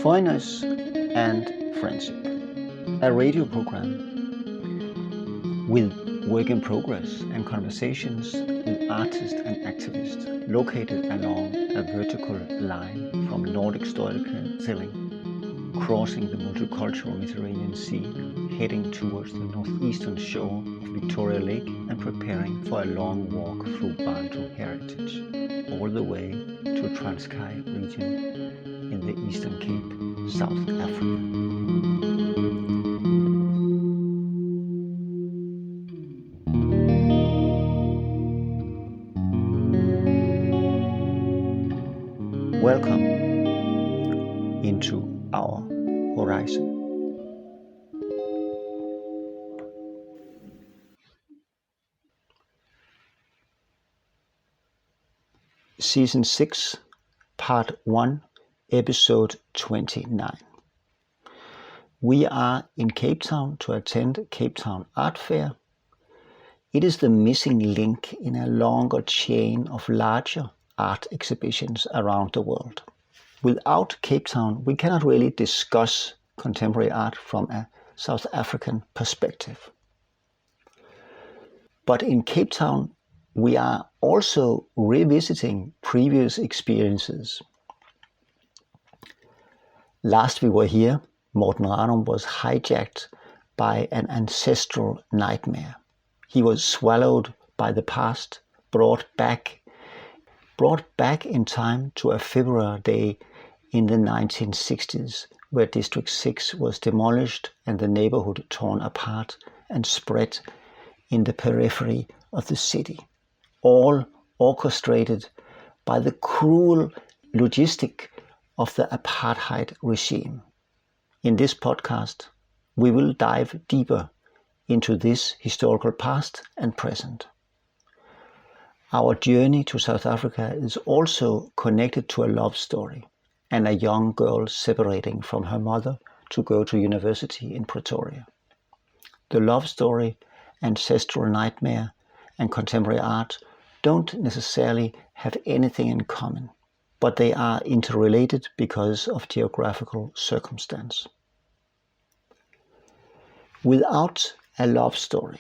Foreigners and Friendship, a radio program with work in progress and conversations with artists and activists located along a vertical line from Nordic storytelling, crossing the multicultural Mediterranean Sea, heading towards the northeastern shore of Victoria Lake and preparing for a long walk through Bantu heritage, all the way to Transkei region in the Eastern Cape, South Africa. Welcome into our horizon. Season 6, Part 1, Episode 29. We are in Cape Town to attend Cape Town Art Fair. It is the missing link in a longer chain of larger art exhibitions around the world. Without Cape Town, we cannot really discuss contemporary art from a South African perspective. But in Cape Town, we are also revisiting previous experiences. Last we were here, Morten Ranum was hijacked by an ancestral nightmare. He was swallowed by the past, brought back in time to a February day in the 1960s, where District 6 was demolished and the neighborhood torn apart and spread in the periphery of the city, all orchestrated by the cruel logistic of the Apartheid Regime. In this podcast, we will dive deeper into this historical past and present. Our journey to South Africa is also connected to a love story and a young girl separating from her mother to go to university in Pretoria. The love story, ancestral nightmare, and contemporary art don't necessarily have anything in common, but they are interrelated because of geographical circumstance. Without a love story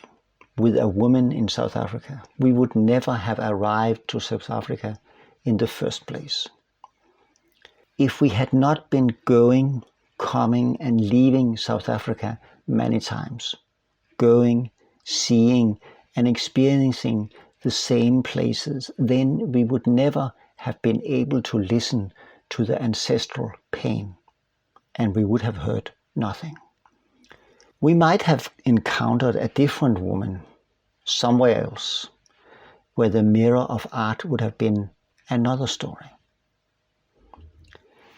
with a woman in South Africa, we would never have arrived to South Africa in the first place. If we had not been going, coming and leaving South Africa many times, going, seeing and experiencing the same places, then we would never have been able to listen to the ancestral pain, and we would have heard nothing. We might have encountered a different woman somewhere else, where the mirror of art would have been another story.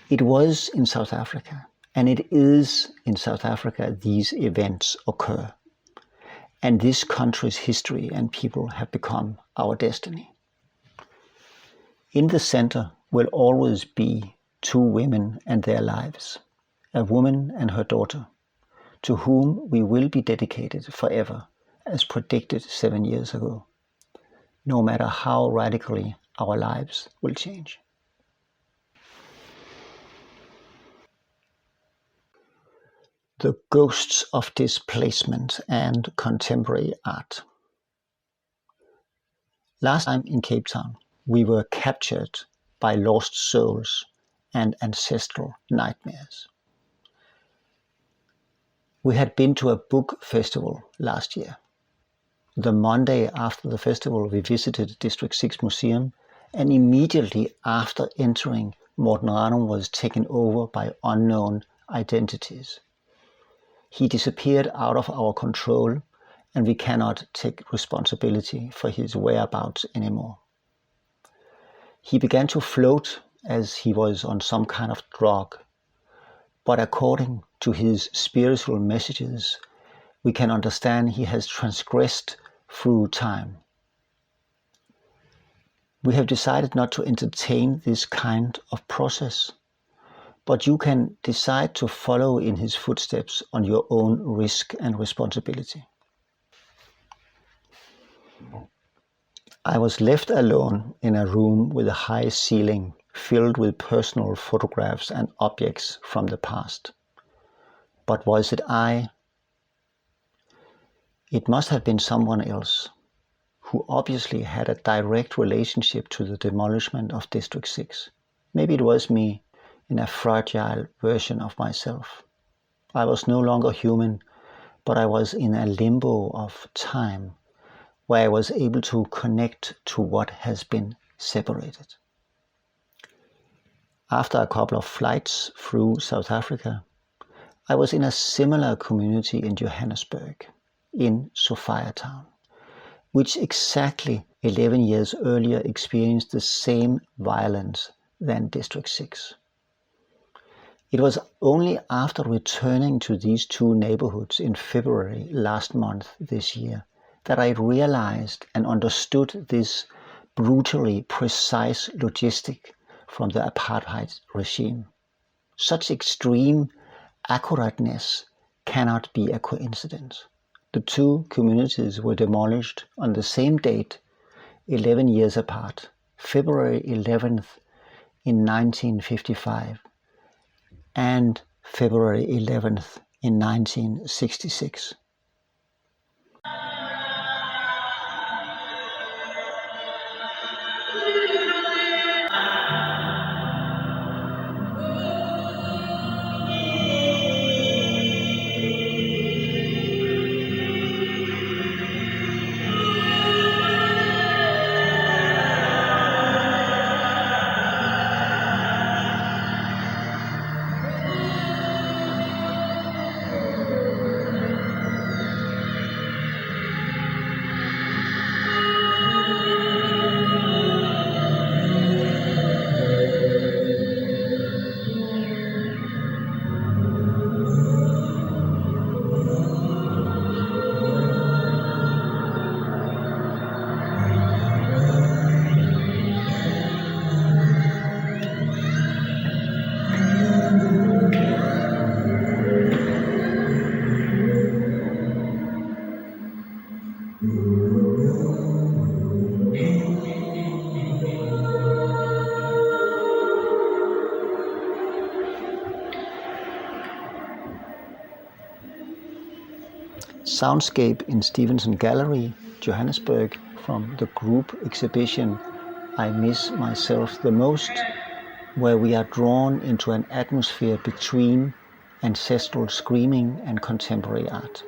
It was in South Africa, and it is in South Africa these events occur, and this country's history and people have become our destiny. In the center will always be two women and their lives, a woman and her daughter, to whom we will be dedicated forever, as predicted 7 years ago, no matter how radically our lives will change. The ghosts of displacement and contemporary art. Last time in Cape Town, we were captured by lost souls and ancestral nightmares. We had been to a book festival last year. The Monday after the festival, we visited District 6 Museum, and immediately after entering, Morten Ranum was taken over by unknown identities. He disappeared out of our control, and we cannot take responsibility for his whereabouts anymore. He began to float as he was on some kind of drug, but according to his spiritual messages, we can understand he has transgressed through time. We have decided not to entertain this kind of process, but you can decide to follow in his footsteps on your own risk and responsibility. I was left alone in a room with a high ceiling filled with personal photographs and objects from the past. But was it I? It must have been someone else, who obviously had a direct relationship to the demolishment of District 6. Maybe it was me in a fragile version of myself. I was no longer human, but I was in a limbo of time where I was able to connect to what has been separated. After a couple of flights through South Africa, I was in a similar community in Johannesburg, in Sophiatown, which exactly 11 years earlier experienced the same violence than District 6. It was only after returning to these two neighborhoods in February last month this year that I realized and understood this brutally precise logistic from the Apartheid regime. Such extreme accurateness cannot be a coincidence. The two communities were demolished on the same date, 11 years apart, February 11th in 1955 and February 11th in 1966. Soundscape in Stevenson Gallery, Johannesburg, from the group exhibition I Miss Myself the Most, where we are drawn into an atmosphere between ancestral screaming and contemporary art.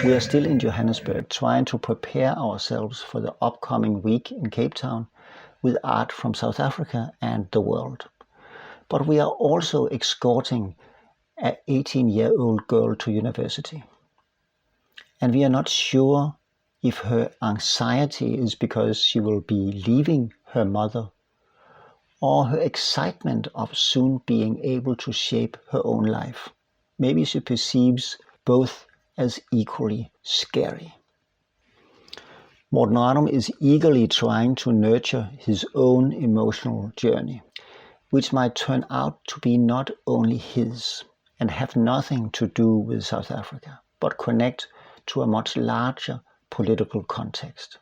We are still in Johannesburg, trying to prepare ourselves for the upcoming week in Cape Town with art from South Africa and the world. But we are also escorting an 18-year-old girl to university. And we are not sure if her anxiety is because she will be leaving her mother, or her excitement of soon being able to shape her own life. Maybe she perceives both as equally scary. Morten Ranum is eagerly trying to nurture his own emotional journey, which might turn out to be not only his and have nothing to do with South Africa, but connect to a much larger political context.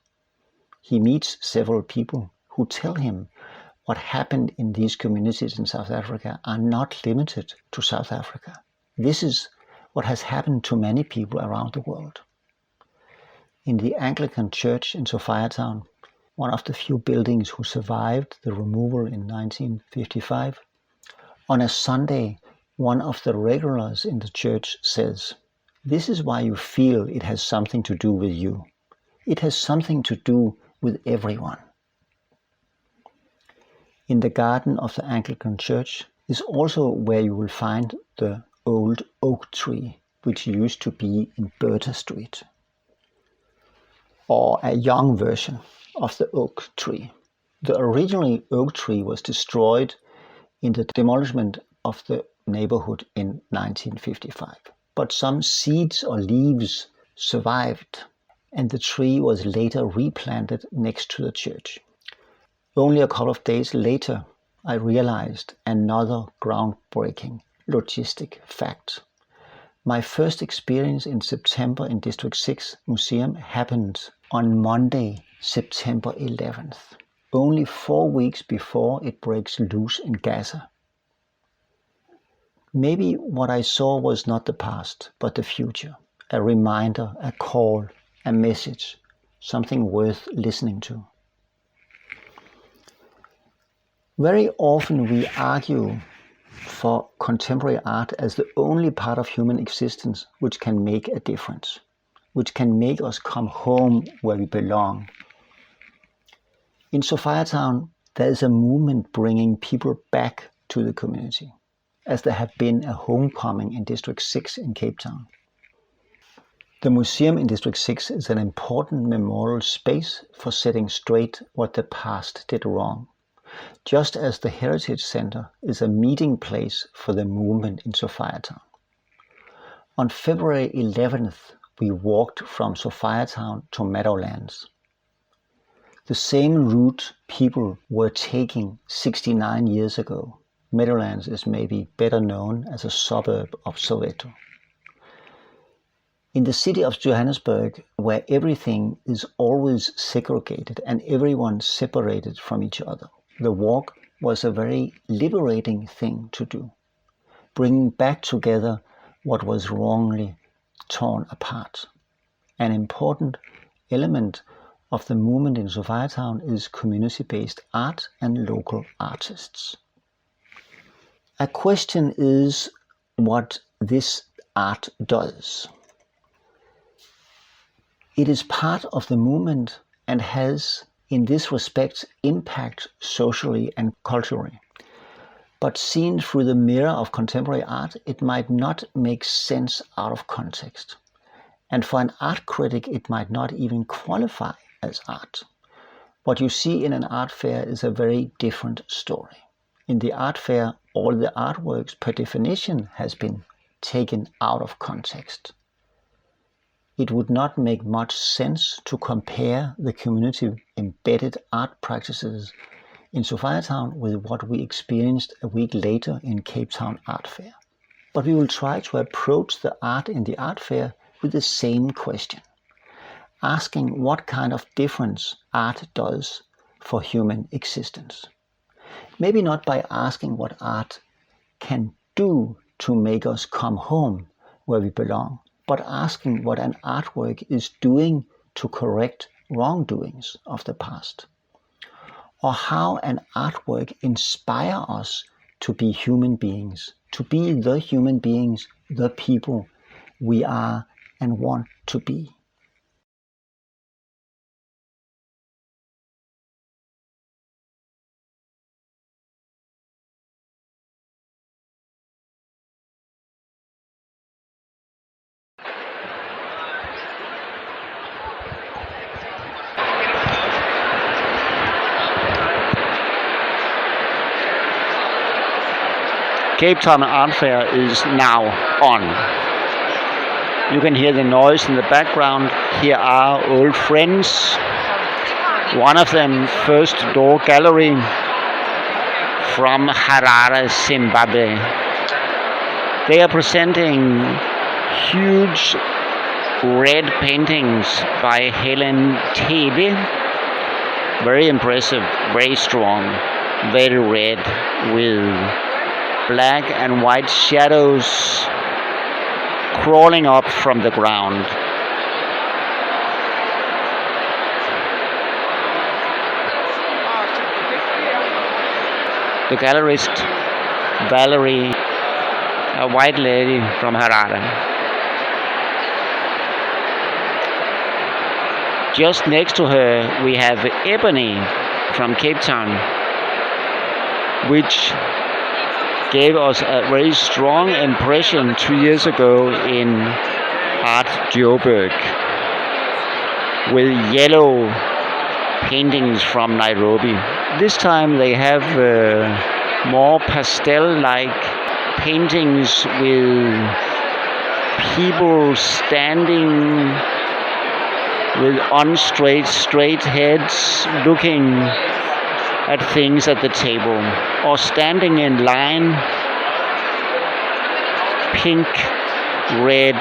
He meets several people who tell him what happened in these communities in South Africa are not limited to South Africa. This is what has happened to many people around the world. In the Anglican Church in Sophiatown, one of the few buildings who survived the removal in 1955, on a Sunday, one of the regulars in the church says, "This is why you feel it has something to do with you. It has something to do with everyone." In the garden of the Anglican Church is also where you will find the old oak tree, which used to be in Bertha Street, or a young version of the oak tree. The original oak tree was destroyed in the demolition of the neighborhood in 1955, but some seeds or leaves survived, and the tree was later replanted next to the church. Only a couple of days later, I realized another groundbreaking logistic fact. My first experience in September in District 6 Museum happened on Monday, September 11th, only 4 weeks before it breaks loose in Gaza. Maybe what I saw was not the past, but the future, a reminder, a call, a message, something worth listening to. Very often we argue for contemporary art as the only part of human existence which can make a difference, which can make us come home where we belong. In Sophiatown, there is a movement bringing people back to the community, as there have been a homecoming in District 6 in Cape Town. The museum in District 6 is an important memorial space for setting straight what the past did wrong, just as the Heritage Center is a meeting place for the movement in Sophiatown. On February 11th, we walked from Sophiatown to Meadowlands. The same route people were taking 69 years ago. Meadowlands is maybe better known as a suburb of Soweto. In the city of Johannesburg, where everything is always segregated and everyone separated from each other, the walk was a very liberating thing to do, bringing back together what was wrongly torn apart. An important element of the movement in Sophiatown is community-based art and local artists. A question is what this art does. It is part of the movement and has, in this respect, impact socially and culturally. But seen through the mirror of contemporary art, it might not make sense out of context. And for an art critic, it might not even qualify as art. What you see in an art fair is a very different story. In the art fair, all the artworks per definition has been taken out of context. It would not make much sense to compare the community-embedded art practices in Sophiatown with what we experienced a week later in Cape Town Art Fair. But we will try to approach the art in the art fair with the same question, asking what kind of difference art does for human existence. Maybe not by asking what art can do to make us come home where we belong, but asking what an artwork is doing to correct wrongdoings of the past, or how an artwork inspires us to be human beings, to be the human beings, the people we are and want to be. Cape Town Art Fair is now on. You can hear the noise in the background. Here are old friends One of them, First Door Gallery from Harare, Zimbabwe. They are presenting huge red paintings by Helen Tebe. Very impressive, very strong, very red with black and white shadows crawling up from the ground. The gallerist Valerie, a white lady from Harare. Just next to her we have Ebony from Cape Town, which gave us a very strong impression 2 years ago in Art Joburg with yellow paintings from Nairobi. This time they have more pastel-like paintings with people standing with straight heads looking at things at the table, or standing in line, pink, red,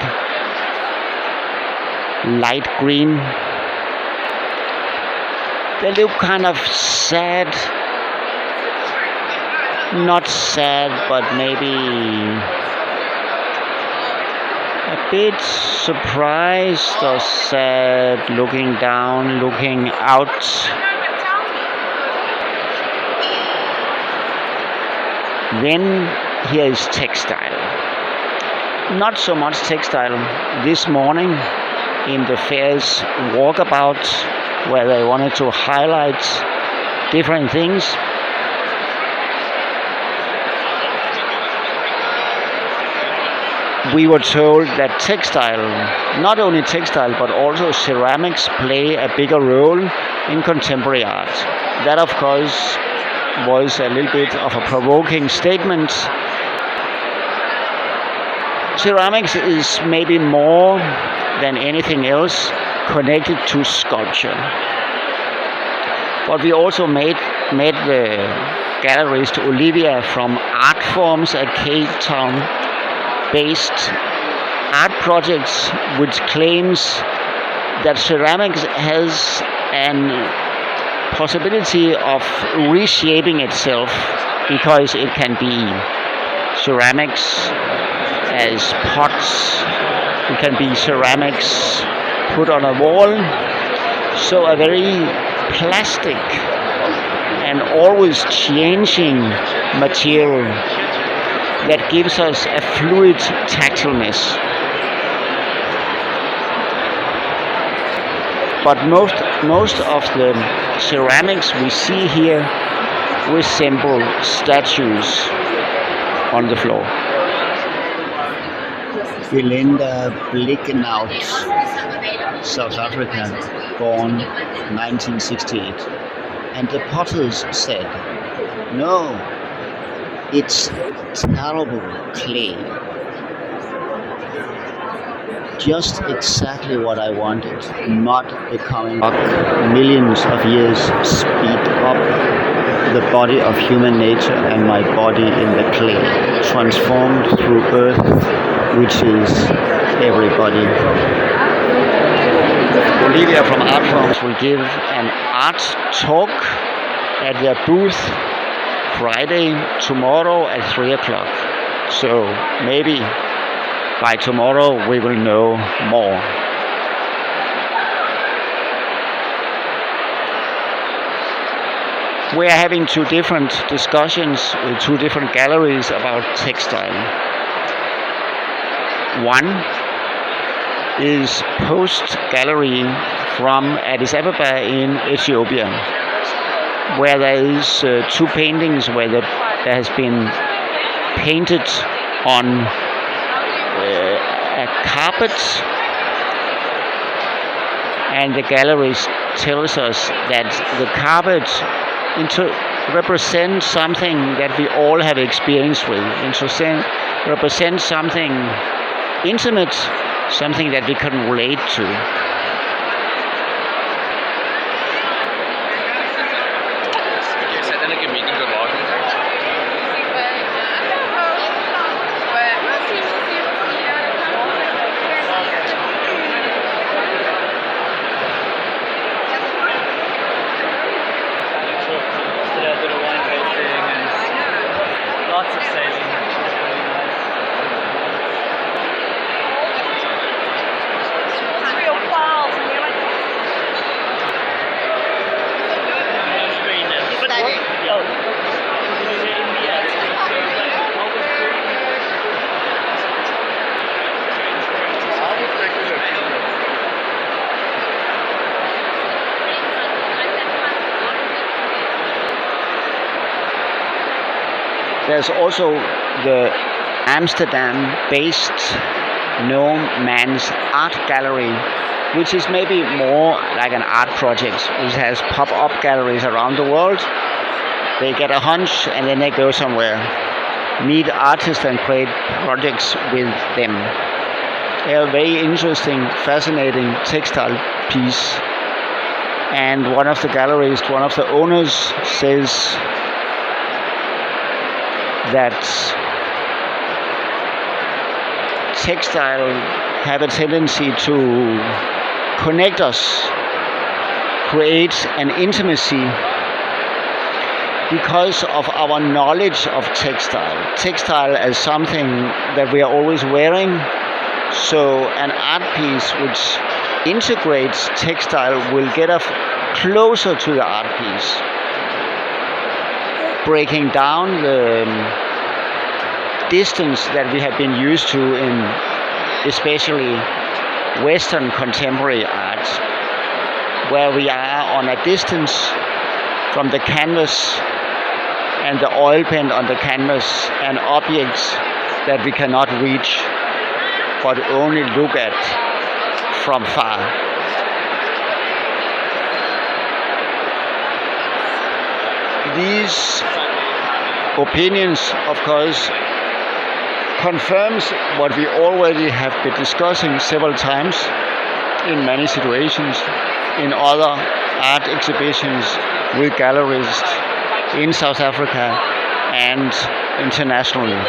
light green. They look kind of sad, not sad, but maybe a bit surprised or sad, looking down, looking out. Then here is textile. Not so much textile. This morning in the fair's walkabout, where they wanted to highlight different things, we were told that textile, not only textile but also ceramics, play a bigger role in contemporary art. That of course was a little bit of a provoking statement. Ceramics is maybe more than anything else connected to sculpture. But we also met the gallerist Olivia from Art Forms, a Cape Town based art projects, which claims that ceramics has an possibility of reshaping itself, because it can be ceramics as pots, it can be ceramics put on a wall, so a very plastic and always changing material that gives us a fluid tactileness. But most of the ceramics we see here resemble statues on the floor. Belinda Blickenhout, South Africa, born 1968. And the potters said, "No, it's terrible clay. Just exactly what I wanted, not becoming millions of years speed up the body of human nature and my body in the clay, transformed through earth, which is everybody." Olivia from Art Forms will give an art talk at their booth Friday, tomorrow at 3 o'clock. So maybe by tomorrow we will know more. We are having two different discussions with two different galleries about textile. One is Post Gallery from Addis Ababa in Ethiopia, where there is two paintings where there has been painted on a carpet, and the gallerist tells us that the carpet represents something that we all have experience with, represents something intimate, something that we can relate to. lots of sailing. Real files and you're like, But There's also the Amsterdam-based No Man's Art Gallery, which is maybe more like an art project, which has pop-up galleries around the world. They get a hunch and then they go somewhere, meet artists and create projects with them. They have a very interesting, fascinating textile piece. And one of the galleries, one of the owners says that textile have a tendency to connect us, create an intimacy because of our knowledge of textile. Textile as something that we are always wearing. So an art piece which integrates textile will get us closer to the art piece, breaking down the distance that we have been used to in especially Western contemporary art, where we are on a distance from the canvas and the oil paint on the canvas and objects that we cannot reach but only look at from far. These opinions, of course, confirms what we already have been discussing several times in many situations, in other art exhibitions with gallerists in South Africa and internationally.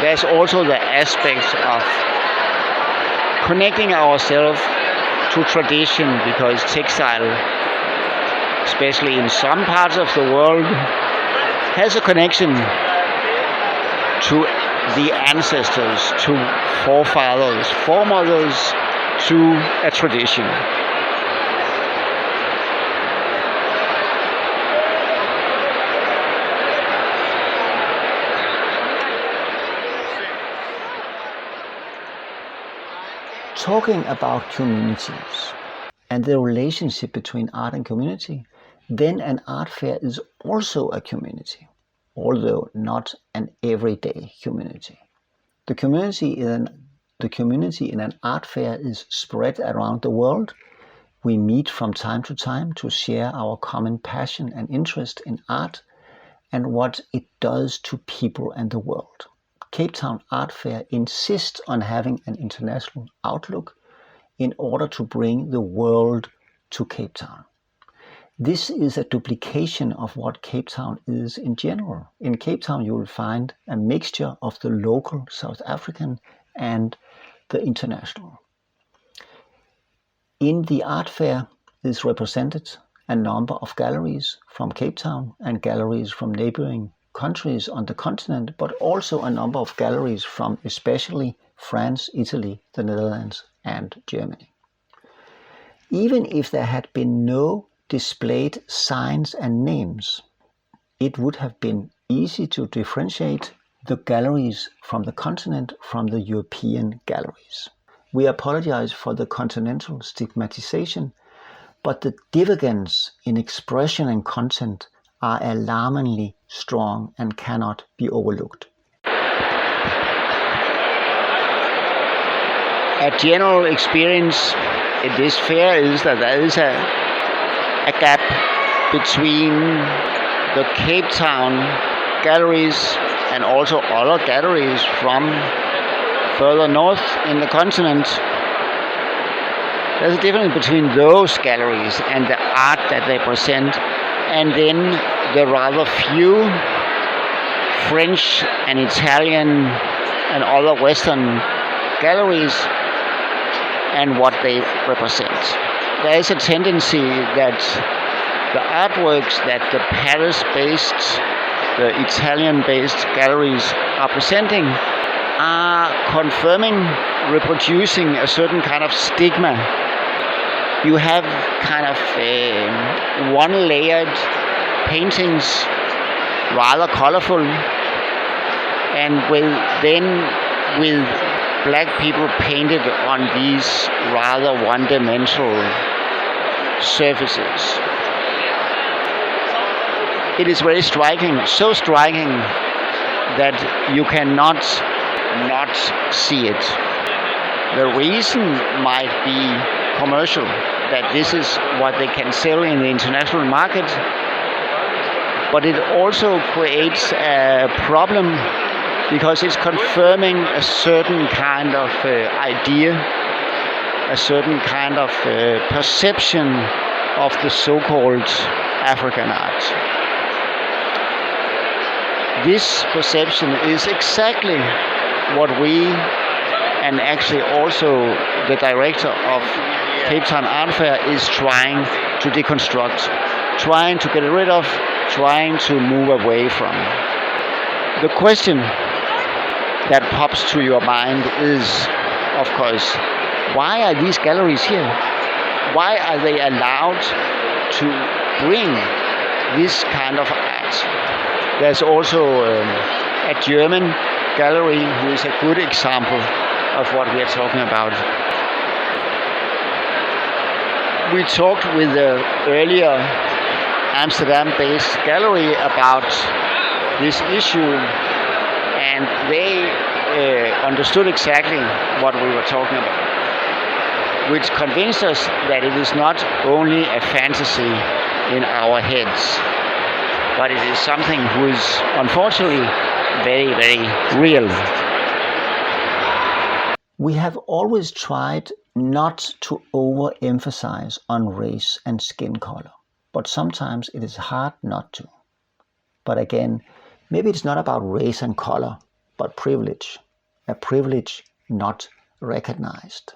There's also the aspect of connecting ourselves to tradition, because textile, especially in some parts of the world, has a connection to the ancestors, to forefathers, foremothers, to a tradition. Talking about communities and the relationship between art and community, then an art fair is also a community, although not an everyday community. The community in an art fair is spread around the world. We meet from time to time to share our common passion and interest in art and what it does to people and the world. Cape Town Art Fair insists on having an international outlook in order to bring the world to Cape Town. This is a duplication of what Cape Town is in general. In Cape Town, you will find a mixture of the local South African and the international. In the art fair is represented a number of galleries from Cape Town and galleries from neighboring countries on the continent, but also a number of galleries from especially France, Italy, the Netherlands, and Germany. Even if there had been no displayed signs and names, it would have been easy to differentiate the galleries from the continent from the European galleries. We apologize for the continental stigmatization, but the divergence in expression and content are alarmingly strong and cannot be overlooked. A general experience in this fair is that there is a gap between the Cape Town galleries and also other galleries from further north in the continent. There's a difference between those galleries and the art that they present, and then the rather few French and Italian and other Western galleries and what they represent. There is a tendency that the artworks that the Paris-based, the Italian-based galleries are presenting are confirming, reproducing a certain kind of stigma. You have kind of one-layered paintings, rather colorful, and with black people painted on these rather one-dimensional surfaces. It is very striking, so striking that you cannot not see it. The reason might be commercial, that this is what they can sell in the international market, but it also creates a problem because it's confirming a certain kind of idea, a certain kind of perception of the so-called African art. This perception is exactly what we, and actually also the director of Cape Town Art Fair, is trying to deconstruct, trying to get rid of, trying to move away from. The question that pops to your mind is, of course, why are these galleries here? Why are they allowed to bring this kind of art? There's also a German gallery who is a good example of what we are talking about. We talked with the earlier Amsterdam-based gallery about this issue, and they understood exactly what we were talking about, which convinced us that it is not only a fantasy in our heads, but it is something who is unfortunately very, very real. We have always tried not to overemphasize on race and skin color, but sometimes it is hard not to. But again, maybe it's not about race and color, but privilege, a privilege not recognized.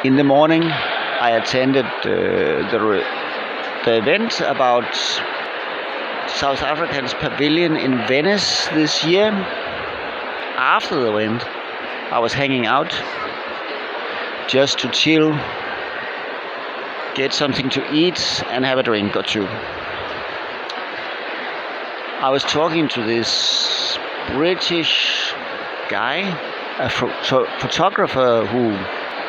In the morning, I attended the event about South Africa's pavilion in Venice this year. After the event, I was hanging out just to chill, get something to eat, and have a drink or two. I was talking to this British guy, a photographer who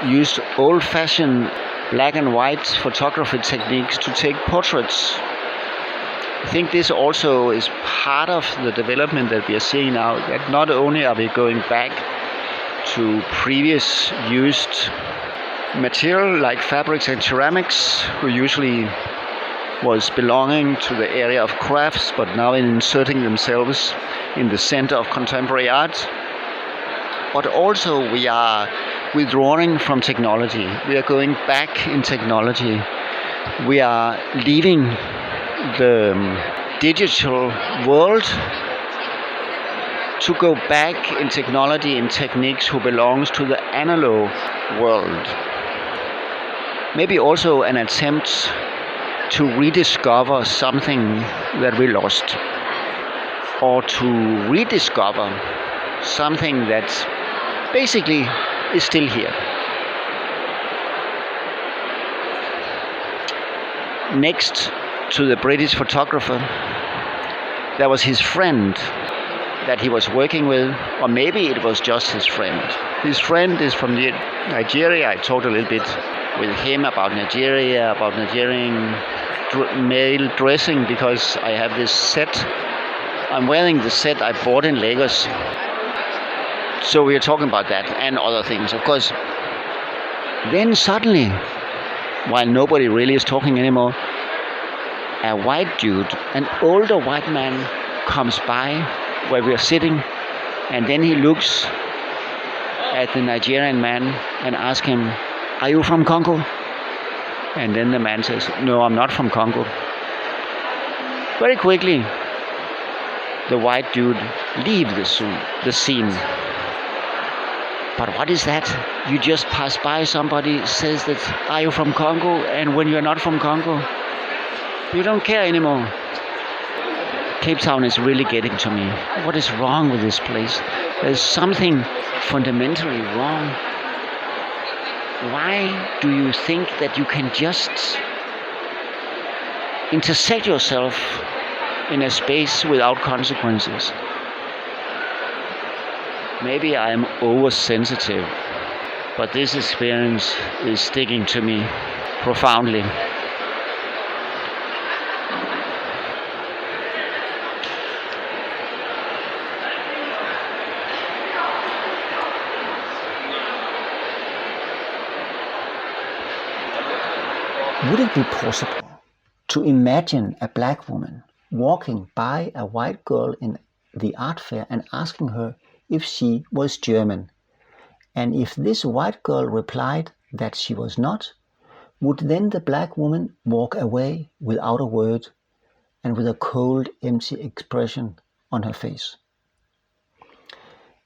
used old-fashioned black and white photography techniques to take portraits. I think this also is part of the development that we are seeing now, that not only are we going back to previous used material like fabrics and ceramics, who usually was belonging to the area of crafts, but now inserting themselves in the center of contemporary art, but also we are withdrawing from technology. We are going back in technology. We are leaving the digital world to go back in technology and techniques who belongs to the analog world. Maybe also an attempt to rediscover something that we lost, or to rediscover something that basically is still here. Next to the British photographer, there was his friend that he was working with, or maybe it was just his friend. His friend is from Nigeria. I talked a little bit with him about Nigeria, about Nigerian male dressing, because I have this set. I'm wearing the set I bought in Lagos. So we are talking about that and other things, of course. Then suddenly, while nobody really is talking anymore, a white dude, an older white man, comes by where we are sitting, and then he looks at the Nigerian man and asks him, "Are you from Congo?" And then the man says, "No, I'm not from Congo." Very quickly, the white dude leave the scene. But what is that? You just pass by somebody, says that, are you from Congo? And when you're not from Congo, you don't care anymore. Cape Town is really getting to me. What is wrong with this place? There's something fundamentally wrong. Why do you think that you can just intersect yourself in a space without consequences? Maybe I'm oversensitive, but this experience is sticking to me profoundly. Would it be possible to imagine a black woman walking by a white girl in the art fair and asking her if she was German? And if this white girl replied that she was not, would then the black woman walk away without a word and with a cold, empty expression on her face?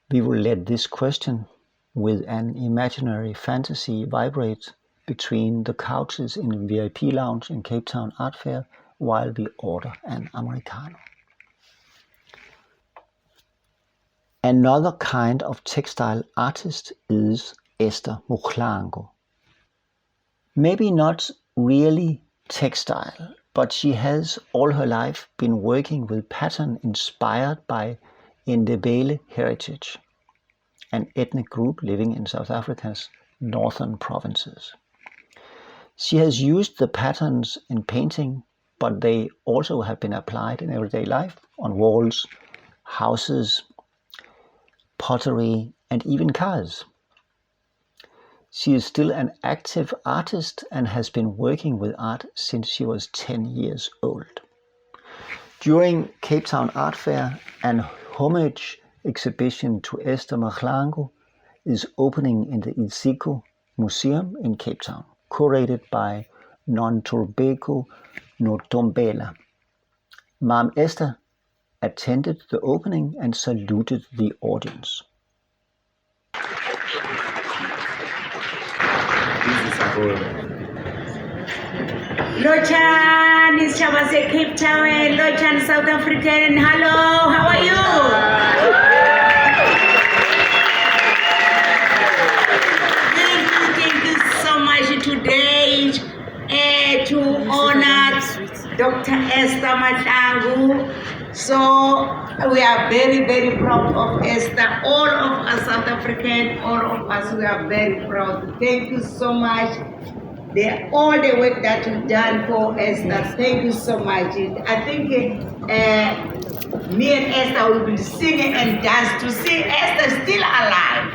We will let this question with an imaginary fantasy vibrate between the couches in the VIP lounge in Cape Town Art Fair while we order an Americano. Another kind of textile artist is Esther Muklango. Maybe not really textile, but she has all her life been working with pattern inspired by Ndebele heritage, an ethnic group living in South Africa's northern provinces. She has used the patterns in painting, but they also have been applied in everyday life, on walls, houses, pottery, and even cars. She is still an active artist and has been working with art since she was 10 years old. During Cape Town Art Fair, an homage exhibition to Esther Muklango is opening in the Isiko Museum in Cape Town, curated by Nontulbeko Notombela. Ma'am Esther attended the opening and saluted the audience. Lochan is Chavase Cape Town, Lochan South African. Hello, how are you? Thank you so much today to honor Dr. Esther Muklango. So we are very, very proud of Esther. All of us South African, all of us, we are very proud. Thank you so much. All the work that you've done for Esther, thank you so much. I think me and Esther will be singing and dance to see Esther still alive.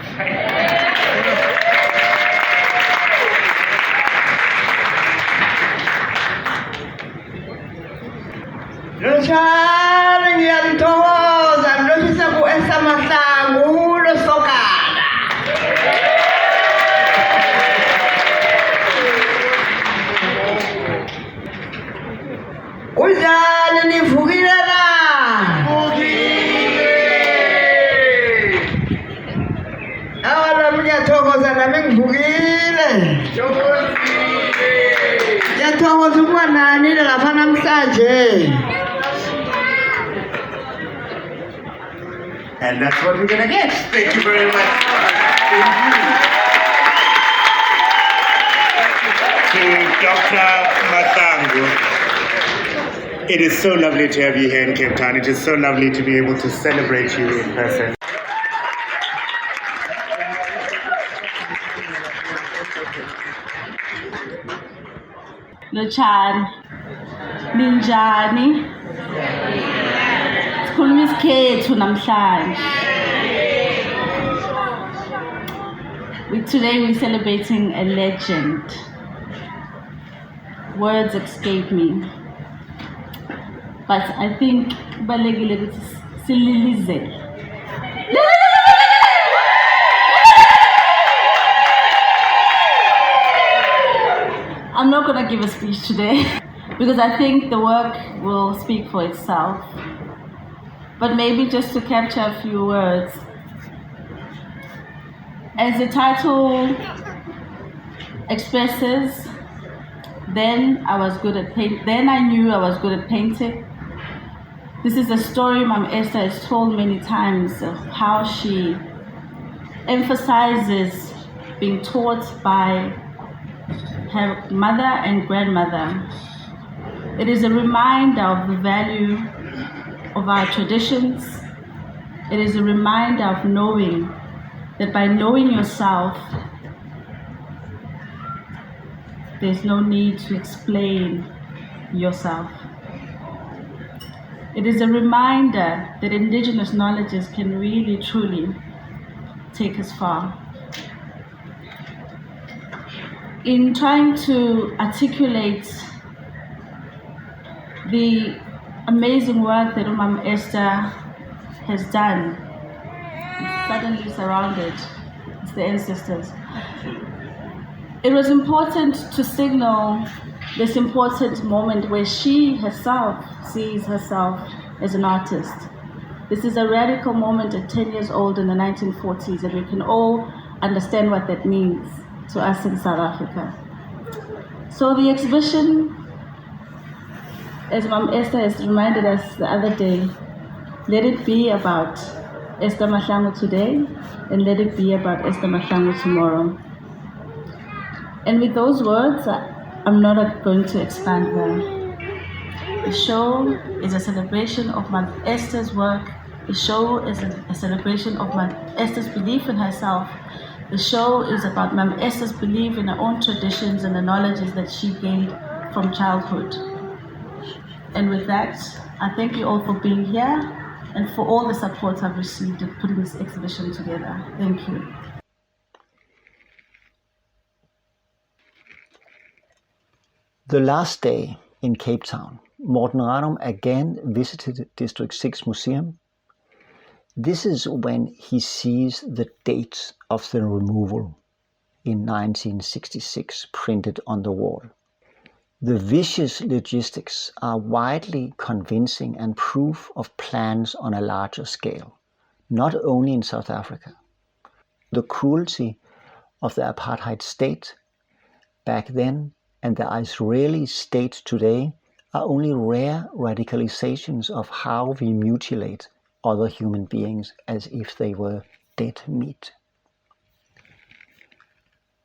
Lochana ngiyalithokoza lokisa ku Esther Muklango losokana. Kunjani nivukile na? Vukile. Awala ngiyathokoza nami ngivukile. Ngiyathokoza ukuba nani lapha namhlanje. And that's what we're gonna get. Thank you very much. To Dr. Muklango. It is so lovely to have you here in Cape Town. It is so lovely to be able to celebrate you in person. Lochan, ninjani? Sikhuluma isikhethu namhlanje. Today we're celebrating a legend. Words escape me. But I think balekile ukuthi sililizele. I'm not going to give a speech today because I think the work will speak for itself. but maybe just to capture a few words. As the title expresses, then I knew I was good at painting. This is a story Mom Esther has told many times of how she emphasizes being taught by her mother and grandmother. It is a reminder of the value of our traditions. It is a reminder of knowing that by knowing yourself, there's no need to explain yourself. It is a reminder that indigenous knowledges can really, truly take us far. In trying to articulate the amazing work that Mom Esther has done, I'm suddenly surrounded, it's the ancestors. It was important to signal this important moment where she herself sees herself as an artist. This is a radical moment at 10 years old in the 1940s, and we can all understand what that means to us in South Africa. So the exhibition, as Mom Esther has reminded us the other day, let it be about Esther Mahlangu today, and let it be about Esther Mahlangu tomorrow. And with those words, I'm not going to expand more. The show is a celebration of Mom Esther's work. The show is a celebration of Mom Esther's belief in herself. The show is about Mom Esther's belief in her own traditions and the knowledges that she gained from childhood. And with that, I thank you all for being here and for all the support I've received in putting this exhibition together. Thank you. The last day in Cape Town, Morten Ranum again visited District 6 Museum. This is when he sees the date of the removal in 1966 printed on the wall. The vicious logistics are widely convincing and proof of plans on a larger scale, not only in South Africa. The cruelty of the apartheid state back then and the Israeli state today are only rare radicalizations of how we mutilate other human beings as if they were dead meat.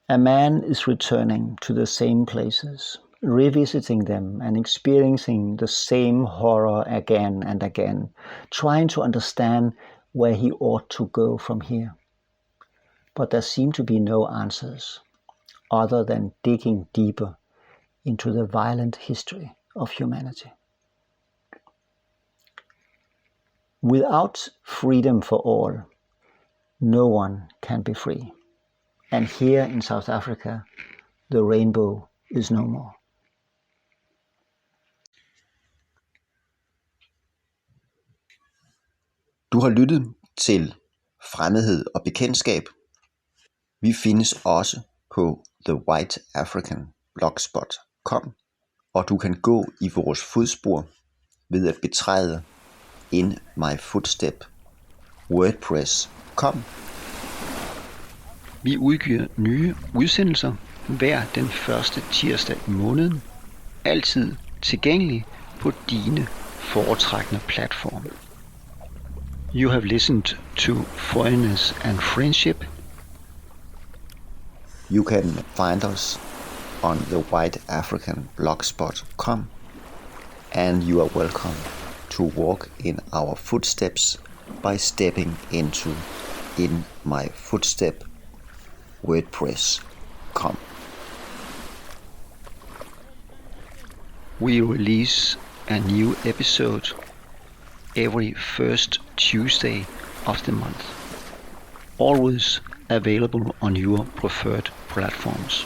A man is returning to the same places, revisiting them and experiencing the same horror again and again, trying to understand where he ought to go from here. But there seem to be no answers other than digging deeper into the violent history of humanity. Without freedom for all, no one can be free. And here in South Africa, the rainbow is no more. Du har lyttet til Fremmedhed og Bekendtskab. Vi findes også på thewhiteafricanblogspot.com, og du kan gå i vores fodspor ved at betræde In My Footstep WordPress.com. Vi udgiver nye udsendelser hver den første tirsdag i måneden, altid tilgængelig på dine foretrækkende platforme. You have listened to Foreigners and Friendship. You can find us on thewhiteafricanblogspot.com, and you are welcome to walk in our footsteps by stepping into In My Footstep WordPress.com. We release a new episode every first Tuesday of the month, always available on your preferred platforms.